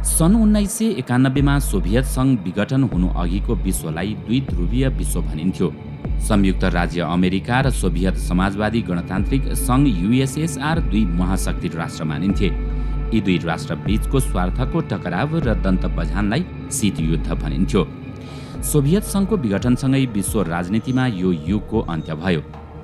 सन् 1991मा सोभियत सङ्घ विघटन हुनु अघिको विश्वलाई दुई ध्रुवीय विश्व भनिन्थ्यो। संयुक्त राज्य अमेरिका र सोभियत समाजवादी गणतान्त्रिक सङ्घ युएसएसआर दुई महाशक्ति राष्ट्र मानिन्थे। यी दुई राष्ट्र बीचको स्वार्थको टकराव र दन्त बझानलाई शीत युद्ध भनिन्थ्यो। सोभियत सङ्घको विघटनसँगै विश्व राजनीतिमा यो युगको अन्त्य भयो।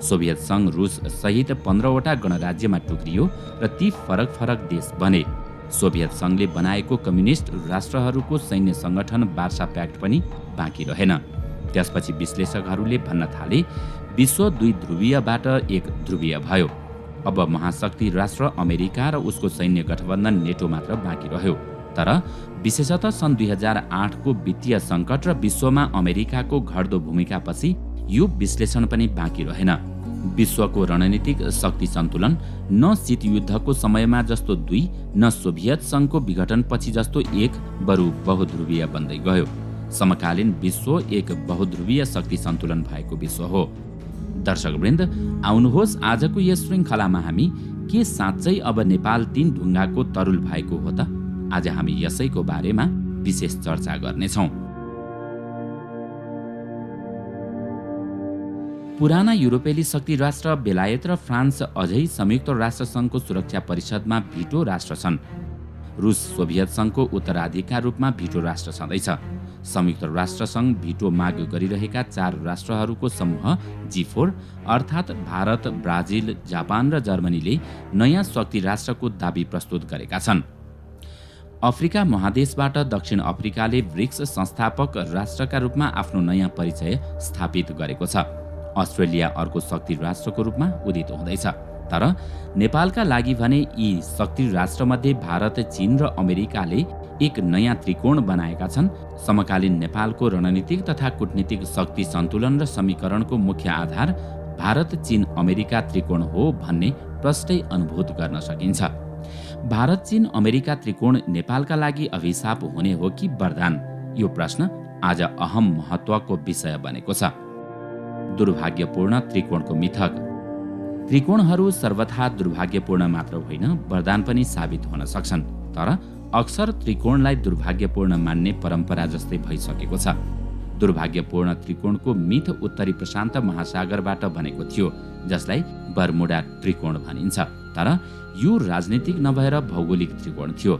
सोभियत सङ्घ रुस सहित 15वटा गणराज्यमा टुक्रियो र ती फरक फरक देश बने। सोभियत सङ्घले बनाएको कम्युनिस्ट राष्ट्रहरूको सैन्य सङ्गठन वार्सा प्याक्ट पनि बाँकी रहेन। त्यसपछि विश्लेषकहरूले भन्न थाले विश्व दुई ध्रुवीयबाट एक ध्रुवीय भयो। अब महाशक्ति राष्ट्र अमेरिका र उसको सैन्य गठबन्धन नेटो मात्र बाँकी रह्यो। तर विशेषतः सन् 2008को वित्तीय सङ्कट र विश्वमा अमेरिकाको घट्दो भूमिकापछि यो विश्लेषण पनि बाँकी रहेन। विश्वको रणनीतिक शक्ति सन्तुलन न शीत युद्धको समयमा जस्तो दुई न सोभियत सङ्घको विघटनपछि जस्तो एक बरु बहुध्रुवीय बन्दै गयो। समकालीन विश्व एक बहुध्रुवीय शक्ति सन्तुलन भएको विश्व हो। दर्शकवृन्द, आउनुहोस् आजको यस श्रृङ्खलामा हामी के साँच्चै अब नेपाल तीन ढुङ्गाको तरुल भएको हो त? आज हामी यसैको बारेमा विशेष चर्चा गर्नेछौँ। पुराना युरोपेली शक्ति राष्ट्र बेलायत र फ्रान्स अझै संयुक्त राष्ट्र सङ्घको सुरक्षा परिषदमा भिटो राष्ट्र छन्। रुस सोभियत सङ्घको उत्तराधिकार रूपमा भिटो राष्ट्र छँदैछ। संयुक्त राष्ट्र सङ्घ भिटो माग गरिरहेका 4 राष्ट्रहरूको समूह G4 अर्थात् भारत, ब्राजिल, जापान र जर्मनीले नयाँ शक्ति राष्ट्रको दाबी प्रस्तुत गरेका छन्। अफ्रिका महादेशबाट दक्षिण अफ्रिकाले ब्रिक्स संस्थापक राष्ट्रका रूपमा आफ्नो नयाँ परिचय स्थापित गरेको छ। अस्ट्रेलिया अर्को शक्ति राष्ट्रको रूपमा उदित हुँदैछ। तर नेपालका लागि भने यी शक्ति राष्ट्रमध्ये भारत, चीन र अमेरिकाले एक नयाँ त्रिकोण बनाएका छन्। समकालीन नेपालको रणनीतिक तथा कूटनीतिक शक्ति सन्तुलन र समीकरणको मुख्य आधार भारत, चीन, अमेरिका त्रिकोण हो भन्ने प्रष्टै अनुभूत गर्न सकिन्छ। भारत, चीन, अमेरिका त्रिकोण नेपालका लागि अभिशाप हुने हो कि वरदान? यो प्रश्न आज अहम महत्त्वको विषय बनेको छ। दुर्भाग्यपूर्ण त्रिकोणको मिथक। त्रिकोणहरू सर्वथा दुर्भाग्यपूर्ण मात्र होइन, वरदान पनि साबित हुन सक्छन्। तर अक्सर त्रिकोणलाई दुर्भाग्यपूर्ण मान्ने परम्परा जस्तै भइसकेको छ। दुर्भाग्यपूर्ण त्रिकोणको मिथ उत्तरी प्रशान्त महासागरबाट बनेको थियो, जसलाई बर्मुडा त्रिकोण भनिन्छ। तर यो राजनीतिक नभएर भौगोलिक त्रिकोण थियो।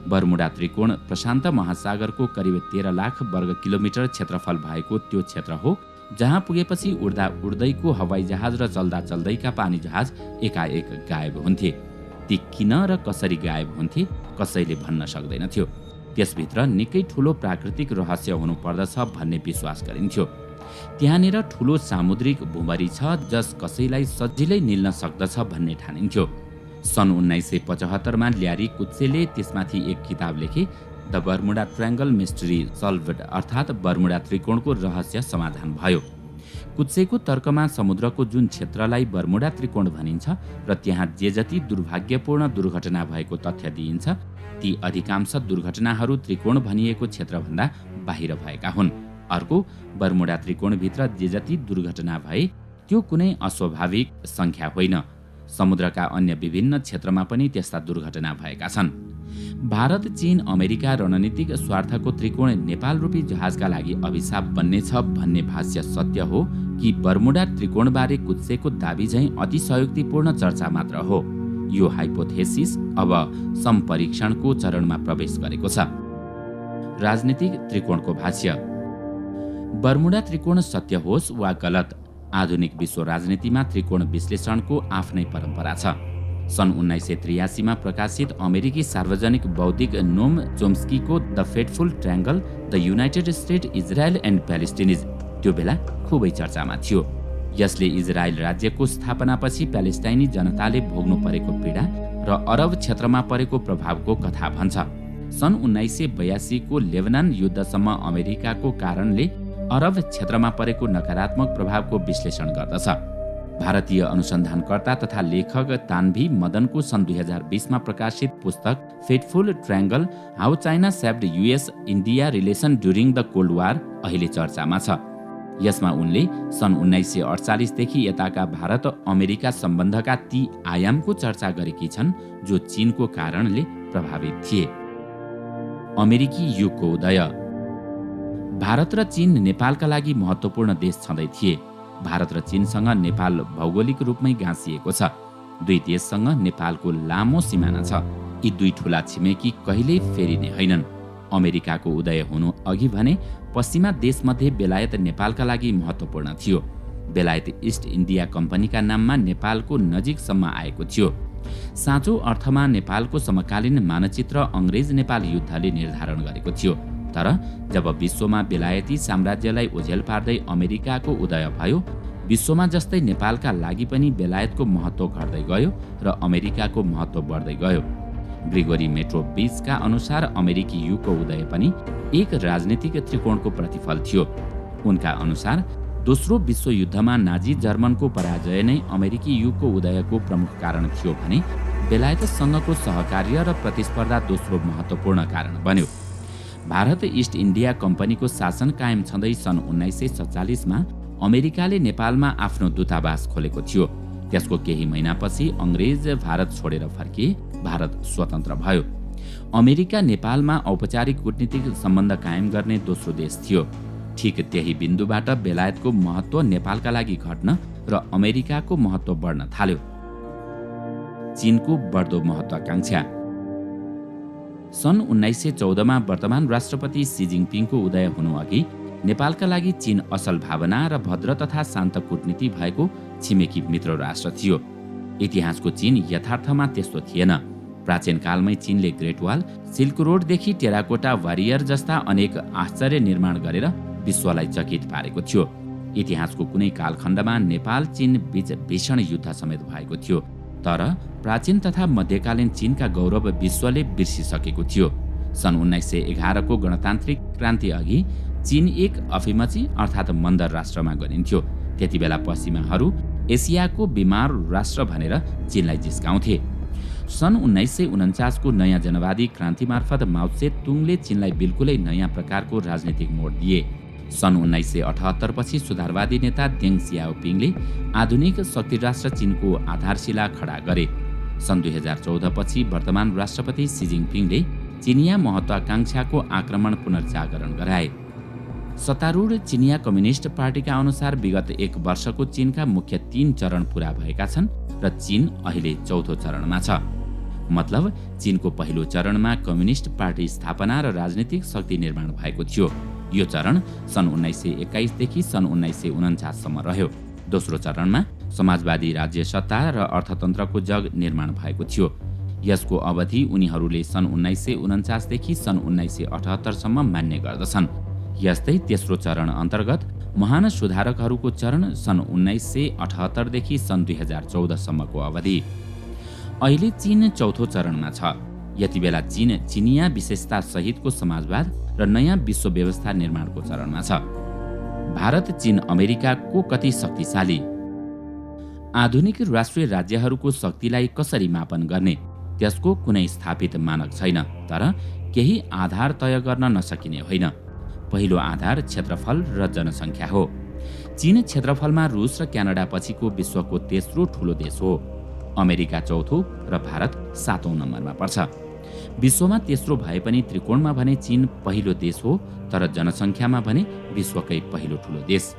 बर्मुडा त्रिकोण प्रशान्त महासागरको करिब 13 लाख वर्ग किलोमिटर क्षेत्रफल भएको त्यो क्षेत्र हो जहाँ पुगेपछि उड्दा उड्दैको हवाई जहाज र चल्दा चल्दैका पानी जहाज एकाएक गायब हुन्थे। ती किन र कसरी गायब हुन्थे कसैले भन्न सक्दैनथ्यो। त्यसभित्र निकै ठुलो प्राकृतिक रहस्य हुनुपर्दछ भन्ने विश्वास गरिन्थ्यो। त्यहाँनिर ठुलो सामुद्रिक भूमरी छ जस कसैलाई सजिलै निल्न सक्दछ भन्ने ठानिन्थ्यो। सन् 1975मा ल्यारी कुत्सेले त्यसमाथि एक किताब लेखे, द बर्मुडा ट्रायंगल मिस्ट्री सल्भड अर्थात् बर्मुडा त्रिकोणको रहस्य समाधान भयो। कुत्सेको तर्कमा समुद्रको जुन क्षेत्रलाई बर्मुडा त्रिकोण भनिन्छ र त्यहाँ जे जति दुर्भाग्यपूर्ण दुर्घटना भएको तथ्य दिइन्छ, ती अधिकांश दुर्घटनाहरू त्रिकोण भनिएको क्षेत्रभन्दा बाहिर भएका हुन्। अर्को, बर्मुडा त्रिकोणभित्र जे जति दुर्घटना भए त्यो कुनै अस्वाभाविक सङ्ख्या होइन। समुद्रका अन्य विभिन्न क्षेत्रमा पनि त्यस्ता दुर्घटना भएका छन्। भारत, चीन, अमेरिका रणनीतिक स्वार्थको त्रिकोण नेपाल रूपी जहाजका लागि अभिशाप बन्नेछ भन्ने भाष्य सत्य हो कि बर्मुडा त्रिकोणबारे कुत्सेको दाबी झैँ अतिशयोक्तिपूर्ण चर्चा मात्र हो? यो हाइपोथेसिस अब सम्परीक्षणको चरणमा प्रवेश गरेको छ। राजनीतिक त्रिकोणको भाष्य। बर्मुडा त्रिकोण सत्य होस् वा गलत, आधुनिक विश्व राजनीतिमा त्रिकोण विश्लेषणको आफ्नै परम्परा छ। सन् 1983मा प्रकाशित अमेरिकी सार्वजनिक बौद्धिक नोम चोम्स्कीको the fateful triangle, the united state, Israel and Palestinians त्यो बेला खुबै चर्चामा थियो। यसले इजरायल राज्यको स्थापनापछि प्यालेस्टाइनी जनताले भोग्नु परेको पीडा र अरब क्षेत्रमा परेको प्रभावको कथा भन्छ। सन् 1982को लेबनान युद्धसम्म अमेरिकाको कारणले अरब क्षेत्रमा परेको नकारात्मक प्रभावको विश्लेषण गर्दछ। भारतीय अनुसन्धानकर्ता तथा लेखक तान्भी मदनको सन् 2020मा प्रकाशित पुस्तक fateful triangle, how China shaped US India relation during the cold war अहिले चर्चामा छ। यसमा उनले सन् 1948 देखि यताका भारत अमेरिका सम्बन्धका ती आयामको चर्चा गरेकी छन् जो चीनको कारणले प्रभावित थिए। अमेरिकी युगको उदय। भारत र चीन नेपालका लागि महत्त्वपूर्ण देश छँदै थिए। भारत र चीनसँग नेपाल भौगोलिक रूपमै गाँसिएको छ। दुई देशसँग नेपालको लामो सिमाना छ। यी दुई ठूला छिमेकी कहिल्यै फेरिने होइनन्। अमेरिकाको उदय हुनु अघि भने पश्चिमा देशमध्ये बेलायत नेपालका लागि महत्त्वपूर्ण थियो। बेलायत इस्ट इन्डिया कम्पनीका नाममा नेपालको नजिकसम्म आएको थियो। साँचो अर्थमा नेपालको समकालीन मानचित्र अङ्ग्रेज नेपाल युद्धले निर्धारण गरेको थियो। तर जब विश्वमा बेलायती साम्राज्यलाई ओझेल पार्दै अमेरिकाको उदय भयो, विश्वमा जस्तै नेपालका लागि पनि बेलायतको महत्त्व घट्दै गयो र अमेरिकाको महत्त्व बढ्दै गयो। ग्रिगोरी मेट्रोविचका अनुसार अमेरिकी युगको उदय पनि एक राजनीतिक त्रिकोणको प्रतिफल थियो। उनका अनुसार दोस्रो विश्वयुद्धमा नाजी जर्मनको पराजय नै अमेरिकी युगको उदयको प्रमुख कारण थियो भने बेलायतसँगको सहकार्य र प्रतिस्पर्धा दोस्रो महत्त्वपूर्ण कारण बन्यो। भारत इस्ट इन्डिया कम्पनीको शासन कायम छँदै सन् 1947 मा अमेरिकाले नेपालमा आफ्नो दूतावास खोलेको थियो। त्यसको केही महिनापछि अङ्ग्रेज भारत छोडेर फर्किए। भारत स्वतन्त्र भयो। अमेरिका नेपालमा औपचारिक कूटनीतिक सम्बन्ध कायम गर्ने दोस्रो देश थियो। ठिक त्यही बिन्दुबाट बेलायतको महत्त्व नेपालका लागि घट्न र अमेरिकाको महत्त्व बढ्न थाल्यो। चीनको बढ्दो महत्त्वाकांक्षा। सन् 1914 मा वर्तमान राष्ट्रपति सी जिनपिङको उदय हुनुअघि नेपालका लागि चीन असल भावना र भद्र तथा शान्त कूटनीति भएको छिमेकी मित्र राष्ट्र थियो। इतिहासको चीन यथार्थमा त्यस्तो थिएन। प्राचीन कालमै चीनले ग्रेट वाल, सिल्क रोडदेखि टेराकोटा वारियर जस्ता अनेक आश्चर्य निर्माण गरेर विश्वलाई चकित पारेको थियो। इतिहासको कुनै कालखण्डमा नेपाल चीन बीच भीषण युद्ध समेत भएको थियो। तर प्राचीन तथा मध्यकालीन चीनका गौरव विश्वले बिर्सिसकेको थियो। सन् 1911 को गणतान्त्रिक क्रान्ति अघि चीन एक अफिमची अर्थात् मन्दर राष्ट्रमा गनिन्थ्यो। त्यति बेला पश्चिमाहरू एसियाको बिमार राष्ट्र भनेर चीनलाई जिस्काउँथे। सन् 1949 को नयाँ जनवादी क्रान्ति मार्फत माओ त्से तुङले चीनलाई बिल्कुलै नयाँ प्रकारको राजनीतिक मोड दिए। सन् 1978 पछि सुधारवादी नेता देङ सियाओपिङले आधुनिक शक्ति राष्ट्र चीनको आधारशिला खडा गरे। सन् 2014 पछि वर्तमान राष्ट्रपति सी जिनपिङले चिनिया महत्त्वाकांक्षाको आक्रमण पुनर्जागरण गराए। सत्तारूढ चिनिया कम्युनिस्ट पार्टीका अनुसार विगत एक वर्षको चीनका मुख्य 3 चरण पूरा भएका छन् र चीन अहिले चौथो चरणमा छ। मतलब चीनको पहिलो चरणमा कम्युनिस्ट पार्टी स्थापना र राजनीतिक शक्ति निर्माण भएको थियो। यो चरण सन् 1921 देखि सन् 1949 सम्म रह्यो। दोस्रो चरणमा समाजवादी राज्य सत्ता र अर्थतन्त्रको जग निर्माण भएको थियो। यसको अवधि उनीहरूले सन् 1949 देखि सन् 1978 सम्म मान्ने गर्दछन्। यस्तै तेस्रो चरण अन्तर्गत महान सुधारकहरूको चरण सन् 1978 देखि सन् 2014 सम्मको अवधि। अहिले चीन चौथो चरणमा छ। यति बेला चीन चिनिया विशेषता सहितको समाजवाद र नयाँ विश्व व्यवस्था निर्माणको चरणमा छ। भारत चीन अमेरिकाको कति शक्तिशाली? आधुनिक राष्ट्रिय राज्यहरूको शक्तिलाई कसरी मापन गर्ने त्यसको कुनै स्थापित मानक छैन। तर केही आधार तय गर्न नसकिने होइन। पहिलो आधार क्षेत्रफल र जनसङ्ख्या हो। चीन क्षेत्रफलमा रुस र क्यानाडा पछिको विश्वको तेस्रो ठूलो देश हो। अमेरिका चौथो र भारत 7औं नम्बरमा पर्छ। विश्वमा तेस्रो भए पनि त्रिकोणमा भने चीन पहिलो देश हो, तर जनसङ्ख्यामा भने विश्वकै पहिलो ठूलो देश।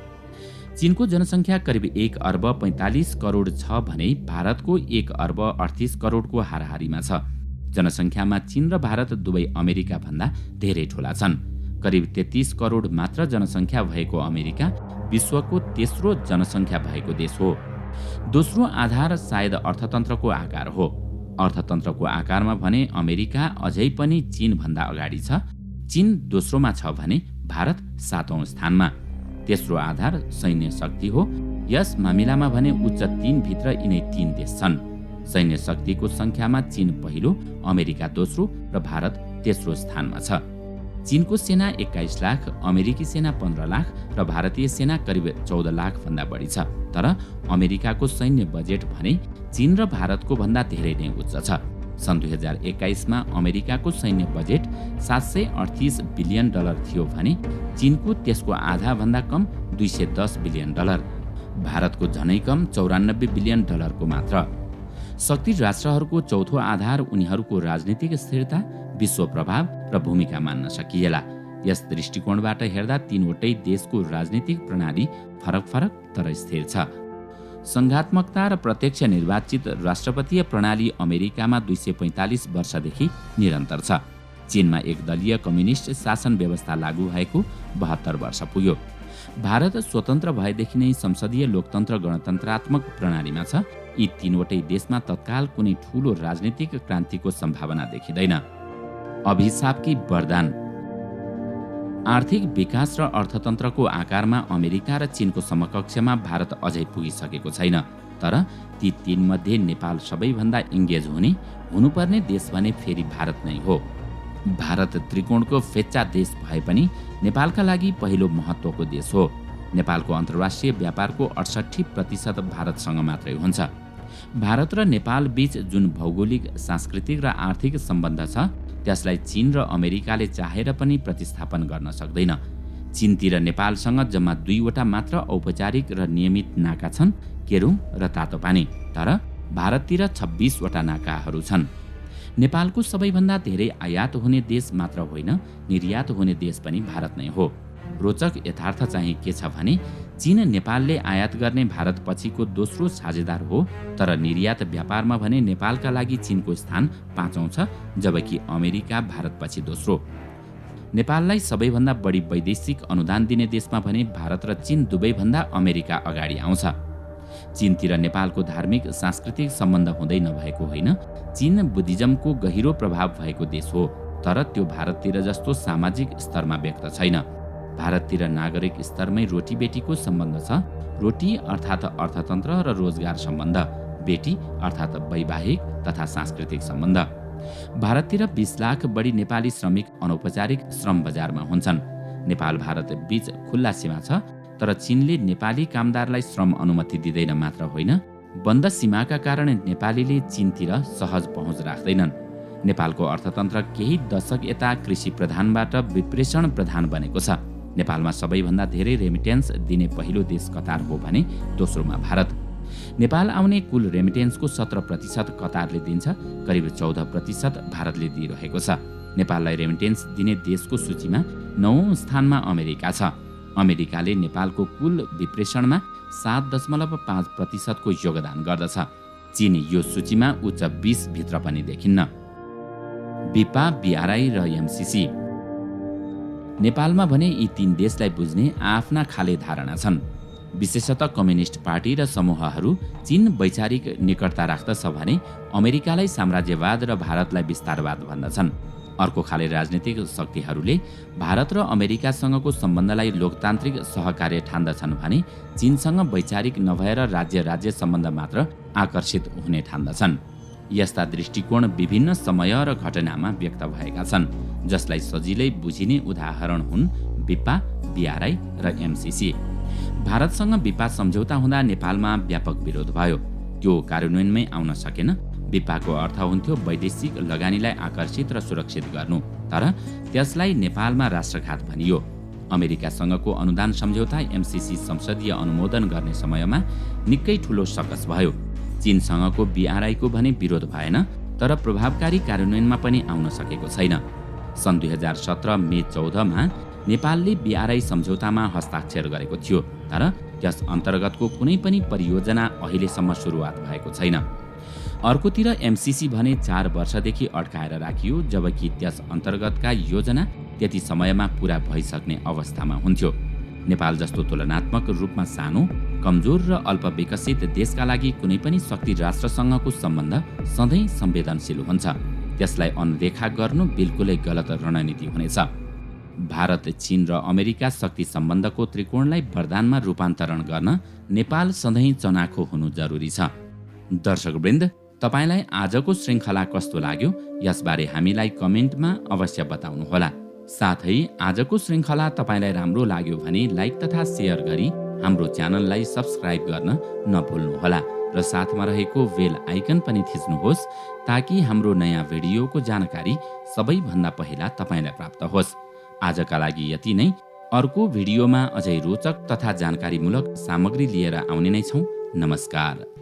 चीनको जनसङ्ख्या करिब 1 अर्ब 45 करोड छ भने भारतको 1 अर्ब 38 करोडको हाराहारीमा छ। जनसङ्ख्यामा चीन र भारत दुवै अमेरिका भन्दा धेरै ठूला छन्। करिब 33 करोड मात्र जनसङ्ख्या भएको अमेरिका विश्वको तेस्रो जनसङ्ख्या भएको देश हो। दोस्रो आधार सायद अर्थतन्त्रको आकार हो। अर्थतन्त्रको आकारमा भने अमेरिका अझै पनि चीन भन्दा अगाडि छ। चीन दोस्रोमा छ भने भारत 7औं स्थानमा। तेस्रो आधार सैन्य शक्ति हो। यस मामिलामा भने उच्च 3 भित्र यिनै 3 देश छन्। सैन्य शक्तिको सङ्ख्यामा चीन पहिलो, अमेरिका दोस्रो र भारत तेस्रो स्थानमा छ। चीनको सेना 21 लाख, अमेरिकी सेना 15 लाख र भारतीय सेना करिब 14 लाख भन्दा बढी छ। तर अमेरिकाको सैन्य बजेट भने चीन र भारतको भन्दा धेरै नै उच्च छ। सन् 2021 मा अमेरिकाको सैन्य बजेट $738 बिलियन थियो भने चीनको त्यसको आधा भन्दा कम $210 बिलियन। भारतको झनै कम $94 बिलियन को मात्र। शक्ति राष्ट्रहरूको चौथो आधार उनीहरूको राजनीतिक स्थिरता, विश्व प्रभाव र भूमिका मान्न सकिएला। यस दृष्टिकोणबाट हेर्दा तीनवटै देशको राजनीतिक प्रणाली फरक फरक तर स्थिर छ। संघात्मकता र प्रत्यक्ष निर्वाचित राष्ट्रपतीय प्रणाली अमेरिकामा 245 वर्षदेखि निरन्तर छ। चीनमा एकदलीय कम्युनिस्ट शासन व्यवस्था लागू भएको 72 वर्ष पुग्यो। भारत स्वतन्त्र भएदेखि नै संसदीय लोकतन्त्र गणतन्त्रात्मक प्रणालीमा छ। यी तीनवटै देशमा तत्काल कुनै ठूलो राजनीतिक क्रान्तिको सम्भावना देखिँदैन। अभिशाप कि वरदान? आर्थिक विकास र अर्थतन्त्रको आकारमा अमेरिका र चीनको समकक्षमा भारत अझै पुगिसकेको छैन। तर ती तीनमध्ये नेपाल सबैभन्दा इङ्गेज हुनुपर्ने देश भने फेरि भारत नै हो। भारत त्रिकोणको फेच्चा देश भए पनि नेपालका लागि पहिलो महत्त्वको देश हो। नेपालको अन्तर्राष्ट्रिय व्यापारको 68% भारतसँग मात्रै हुन्छ। भारत र नेपाल बीच जुन भौगोलिक, सांस्कृतिक र आर्थिक सम्बन्ध छ त्यसलाई चीन र अमेरिकाले चाहेर पनि प्रतिस्थापन गर्न सक्दैन। चीनतिर नेपालसँग जम्मा 2वटा मात्र औपचारिक र नियमित नाका छन्, केरुङ र तातोपानी। तर भारततिर 26वटा नाकाहरू छन्। नेपालको सबैभन्दा धेरै आयात हुने देश मात्र होइन, निर्यात हुने देश पनि भारत नै हो। रोचक यथार्थ चाहिँ के छ भने चीन नेपालले आयात गर्ने भारत पछिको दोस्रो साझेदार हो, तर निर्यात व्यापारमा भने नेपालका लागि चीनको स्थान 5औं छ, जबकि अमेरिका भारत पछि दोस्रो। नेपाललाई सबैभन्दा बढी वैदेशिक अनुदान दिने देशमा भने भारत र चीन दुवैभन्दा अमेरिका अगाडि आउँछ। चीनतिर नेपालको धार्मिक सांस्कृतिक सम्बन्ध हुँदै नभएको होइन, चीन बुद्धिज्मको गहिरो प्रभाव भएको देश हो, तर त्यो भारततिर जस्तो सामाजिक स्तरमा व्यक्त छैन। भारततिर नागरिक स्तरमै रोटी बेटीको सम्बन्ध छ। रोटी अर्थात् अर्थतन्त्र र रोजगार सम्बन्ध, बेटी अर्थात् वैवाहिक तथा सांस्कृतिक सम्बन्ध। भारततिर 20 लाख बढी नेपाली श्रमिक अनौपचारिक श्रम बजारमा हुन्छन्। नेपाल भारत बीच खुल्ला सीमा छ, तर चीनले नेपाली कामदारलाई श्रम अनुमति दिँदैन मात्र होइन, बन्द सीमाका कारण नेपालीले चीनतिर सहज पहुँच राख्दैनन्। नेपालको अर्थतन्त्र केही दशक यता कृषि प्रधानबाट विप्रेषण प्रधान बनेको छ। नेपालमा सबैभन्दा धेरै रेमिटेन्स दिने पहिलो देश कतार हो भने दोस्रोमा भारत। नेपाल आउने कुल रेमिटेन्सको 17% कतारले दिन्छ, करिब 14% भारतले दिइरहेको छ। नेपाललाई रेमिटेन्स दिने देशको सूचीमा 9औं स्थानमा अमेरिका छ। अमेरिकाले नेपालको कुल विप्रेषणमा 7.5% को योगदान गर्दछ। चीन यो सूचीमा उच्च 20 भित्र पनि देखिन्न। बिपा, बीआरआई र एमसीसी। नेपालमा भने यी तीन देशलाई बुझ्ने आफ्ना खाले धारणा छन्। विशेषतः कम्युनिस्ट पार्टी र समूहहरू चीन वैचारिक निकटता राख्दछ भने अमेरिकालाई साम्राज्यवाद र भारतलाई विस्तारवाद भन्दछन्। अर्को खाले राजनीतिक शक्तिहरूले भारत र अमेरिकासँगको सम्बन्धलाई लोकतान्त्रिक सहकार्य ठान्दछन् भने चीनसँग वैचारिक नभएर राज्य सम्बन्ध मात्र आकर्षित हुने ठान्दछन्। यस्ता दृष्टिकोण विभिन्न समय र घटनामा व्यक्त भएका छन्, जसलाई सजिलै बुझिने उदाहरण हुन् बिपा, बीआरआई र एमसीसी। भारतसँग बिपा सम्झौता हुँदा नेपालमा व्यापक विरोध भयो। त्यो कार्यान्वयनमै आउन सकेन। बिपाको अर्थ हुन्थ्यो वैदेशिक लगानीलाई आकर्षित र सुरक्षित गर्नु, तर त्यसलाई नेपालमा राष्ट्रघात भनियो। अमेरिकासँगको अनुदान सम्झौता एमसीसी संसदीय अनुमोदन गर्ने समयमा निकै ठूलो सकस भयो। चीनसँगको बीआरआईको भने विरोध भएन, तर प्रभावकारी कार्यान्वयनमा पनि आउन सकेको छैन। सन् 2017 मे 14 नेपालले बीआरआई सम्झौतामा हस्ताक्षर गरेको थियो, तर त्यस अन्तर्गतको कुनै पनि परियोजना अहिलेसम्म सुरुवात भएको छैन। अर्कोतिर एमसीसी भने 4 वर्षदेखि अड्काएर राखियो, जबकि त्यस अन्तर्गतका योजना त्यति समयमा पूरा भइसक्ने अवस्थामा हुन्थ्यो। नेपाल जस्तो तुलनात्मक रूपमा सानो, कमजोर र अल्पविकसित देशका लागि कुनै पनि शक्ति राष्ट्रसँगको सम्बन्ध सधैँ संवेदनशील हुन्छ। त्यसलाई अनदेखा गर्नु बिल्कुलै गलत रणनीति हुनेछ। भारत, चीन र अमेरिका शक्ति सम्बन्धको त्रिकोणलाई वरदानमा रूपान्तरण गर्न नेपाल सधैँ चनाखो हुनु जरुरी छ। दर्शकवृन्द, तपाईलाई आजको श्रृङ्खला कस्तो लाग्यो यसबारे हामीलाई कमेन्टमा अवश्य बताउनुहोला। साथै आजको श्रृङ्खला तपाईलाई राम्रो लाग्यो भने लाइक तथा सेयर गरी हाम्रो च्यानललाई सब्स्क्राइब गर्न नभुल्नुहोला र साथमा रहेको बेल आइकन पनि थिच्नुहोस्, ताकि हाम्रो नयाँ भिडियोको जानकारी सबैभन्दा पहिला तपाईलाई प्राप्त होस्। आजका लागि यति नै। अर्को भिडियोमा अझै रोचक तथा जानकारीमूलक सामग्री लिएर आउने नै छौँ। नमस्कार।